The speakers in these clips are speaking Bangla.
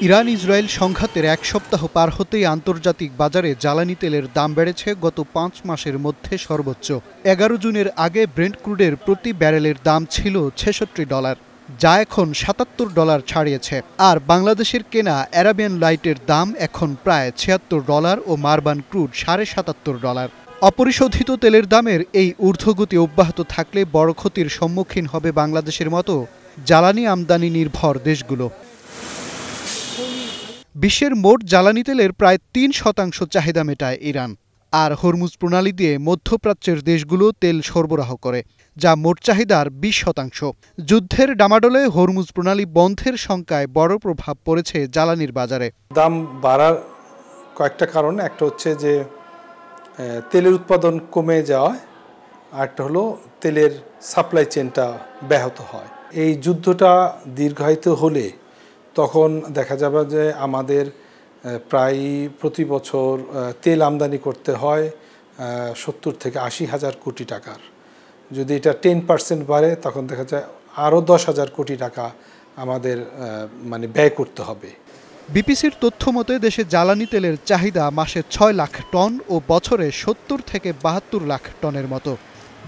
ইরান ইসরায়েল সংঘাতের এক সপ্তাহ পার হতেই আন্তর্জাতিক বাজারে জ্বালানি তেলের দাম বেড়েছে গত ৫ মাসের মধ্যে সর্বোচ্চ। ১১ জুনের আগে ব্রেন্ট ক্রুডের প্রতি ব্যারেলের দাম ছিল $৬৬, যা এখন $৭৭ ছাড়িয়েছে। আর বাংলাদেশের কেনা অ্যারাবিয়ান লাইটের দাম এখন প্রায় $৭৬ ও মারবান ক্রুড $৭৭.৫। অপরিশোধিত তেলের দামের এই ঊর্ধ্বগতি অব্যাহত থাকলে বড় ক্ষতির সম্মুখীন হবে বাংলাদেশের মতো জ্বালানি আমদানি নির্ভর দেশগুলো। বিশ্বের মোট জ্বালানি তেলের প্রায় ৩% চাহিদা মেটায় ইরান, আর হরমুজ প্রণালী দিয়ে মধ্যপ্রাচ্যের দেশগুলো তেল সরবরাহ করে, যা মোট চাহিদার ২০%। যুদ্ধের ডামাডোলে হরমুজ প্রণালী বন্ধের শঙ্কায় বড় প্রভাব পড়েছে জ্বালানির বাজারে। দাম বাড়ার কয়েকটা কারণ, একটা হচ্ছে যে তেলের উৎপাদন কমে যাওয়ায়, আরেকটা হলো তেলের সাপ্লাই চেনটা ব্যাহত হয়। এই যুদ্ধটা দীর্ঘায়িত হলে তখন দেখা যাবে যে আমাদের প্রায় প্রতি বছর তেল আমদানি করতে হয় ৭০ থেকে ৮০ হাজার কোটি টাকার। যদি এটা 10% বাড়ে তখন দেখা যায় আরও ১০,০০০ কোটি টাকা আমাদের ব্যয় করতে হবে। বিপিসির তথ্য মতে দেশে জ্বালানি তেলের চাহিদা মাসে ৬ লাখ টন ও বছরে ৭০ থেকে ৭২ লাখ টনের মতো,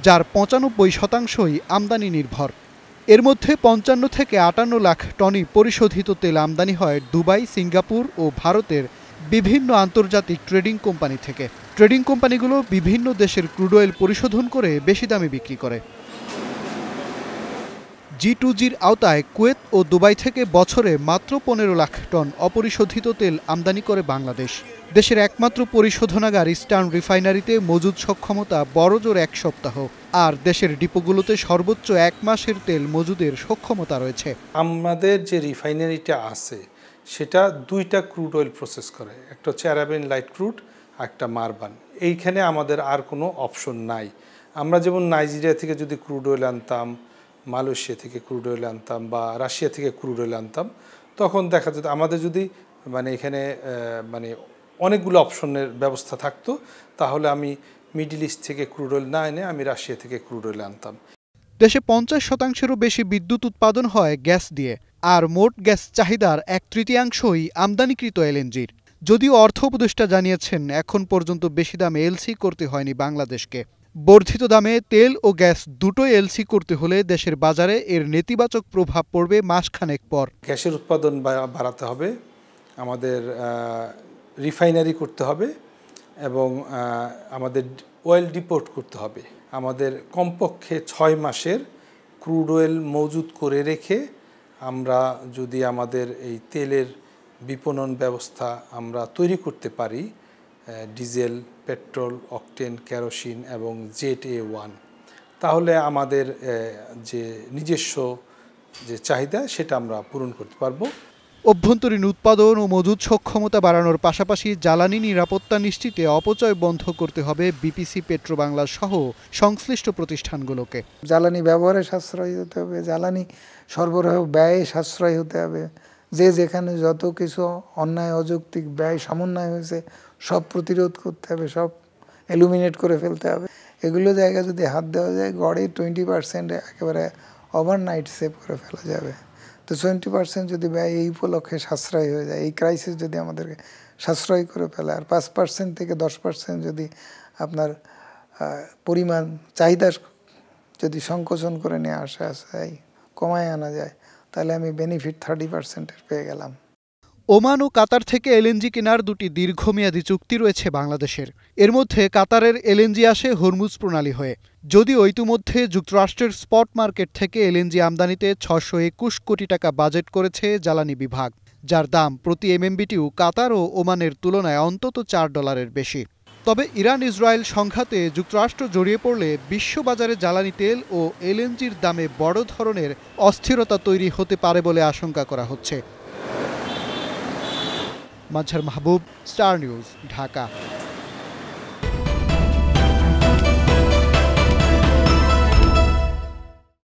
যার ৯৫%ই আমদানি নির্ভর। এর মধ্যে ৫৫ থেকে ৫৮ লাখ টনই পরিশোধিত তেল আমদানি হয় দুবাই, সিঙ্গাপুর ও ভারতের বিভিন্ন আন্তর্জাতিক ট্রেডিং কোম্পানি থেকে। ট্রেডিং কোম্পানিগুলো বিভিন্ন দেশের ক্রুড অয়েল পরিশোধন করে বেশি দামে বিক্রি করে। G2G'র আওতায় কুয়েত ও দুবাই থেকে বছরে মাত্র ১৫ লাখ টন অপরিশোধিত তেল আমদানি করে বাংলাদেশ। দেশের একমাত্র পরিশোধনাগার ইস্টার্ন রিফাইনারিতে মজুদ সক্ষমতা বড়জোর ১ সপ্তাহ, আর দেশের ডিপোগুলোতে সর্বোচ্চ ১ মাসের তেল মজুদের সক্ষমতা রয়েছে। আমাদের যে রিফাইনারিটা আছে সেটা ২টা ক্রুড অয়েল প্রসেস করে, একটা হচ্ছে অ্যারাবিয়ান লাইট ক্রুড, একটা মারবান। এইখানে আমাদের আর কোনো অপশন নাই। আমরা যেমন নাইজেরিয়া থেকে যদি ক্রুড অয়েল আনতাম, মালয়েশিয়া থেকে ক্রুড অয়েল আনতাম বা রাশিয়া থেকে ক্রুড অয়েল আনতাম, তখন দেখা যেত আমাদের যদি এখানে অনেকগুলো অপশনের ব্যবস্থা থাকতো, তাহলে আমি মিডল ইস্ট থেকে ক্রুড অয়েল না এনে আমি রাশিয়া থেকে ক্রুড অয়েল আনতাম। দেশে ৫০%-এরও বেশি বিদ্যুৎ উৎপাদন হয় গ্যাস দিয়ে, আর মোট গ্যাস চাহিদার ১/৩ আমদানিকৃত এলএনজির। যদিও অর্থ উপদেষ্টা জানিয়েছেন এখন পর্যন্ত বেশি দামে এলসি করতে হয়নি বাংলাদেশকে। বর্ধিত দামে তেল ও গ্যাস দুটোই এলসি করতে হলে দেশের বাজারে এর নেতিবাচক প্রভাব পড়বে মাসখানেক পর। গ্যাসের উৎপাদন বাড়াতে হবে, আমাদের রিফাইনারি করতে হবে এবং আমাদের অয়েল ডিপোর্ট করতে হবে। আমাদের কমপক্ষে ৬ মাসের ক্রুড অয়েল মজুত করে রেখে আমরা যদি আমাদের এই তেলের বিপণন ব্যবস্থা আমরা তৈরি করতে পারি, ডিজেল, পেট্রোল, অকটেন, কেরোসিন এবং জেট A1, তাহলে আমাদের যে নিজস্ব যে চাহিদা সেটা আমরা পূরণ করতে পারবো। অভ্যন্তরীণ উৎপাদন ও মজুদ সক্ষমতা বাড়ানোর পাশাপাশি জ্বালানি নিরাপত্তা নিশ্চিতে অপচয় বন্ধ করতে হবে বিপিসি, পেট্রোবাংলা সহ সংশ্লিষ্ট প্রতিষ্ঠানগুলোকে। জ্বালানি ব্যবহারে সাশ্রয়ী হতে হবে, জ্বালানি সরবরাহ ব্যয়ে সাশ্রয়ী হতে হবে। যেখানে যত কিছু অন্যায় অযৌক্তিক ব্যয় সমন্বয় হয়েছে সব প্রতিরোধ করতে হবে, সব এলিমিনেট করে ফেলতে হবে। এগুলো জায়গায় যদি হাত দেওয়া যায় গড়ে 20% একেবারে ওভারনাইট সেভ করে ফেলা যাবে। তো 20% যদি ব্যয় এই উপলক্ষে সাশ্রয় হয়ে যায়, এই ক্রাইসিস যদি আমাদেরকে সাশ্রয় করে ফেলে, আর 5% থেকে 10% যদি আপনার পরিমাণ চাহিদা যদি সংকোচন করে নিয়ে আসা যায়, কমায় আনা যায়, তাহলে আমি বেনিফিট 30% পেয়ে গেলাম। ওমান ও কাতার থেকে এলএনজি কেনার দুটি দীর্ঘমেয়াদী চুক্তি রয়েছে বাংলাদেশের। এর মধ্যে কাতারের এলএনজি আসে হরমুজ প্রণালী হয়ে। যদিও ইতিমধ্যে যুক্তরাষ্ট্রের স্পট মার্কেট থেকে এলএনজি আমদানিতে ৬২১ কোটি টাকা বাজেট করেছে জ্বালানি বিভাগ, যার দাম প্রতি MMBTU কাতার ও ওমানের তুলনায় অন্তত $৪ বেশি। তবে ইরান ইসরায়েল সংঘাতে যুক্তরাষ্ট্র জড়িয়ে পড়লে বিশ্ববাজারে জ্বালানি তেল ও এলএনজির দামে বড় ধরনের অস্থিরতা তৈরি হতে পারে বলে আশঙ্কা করা হচ্ছে। মাজহার মাহবুব, স্টার নিউজ, ঢাকা।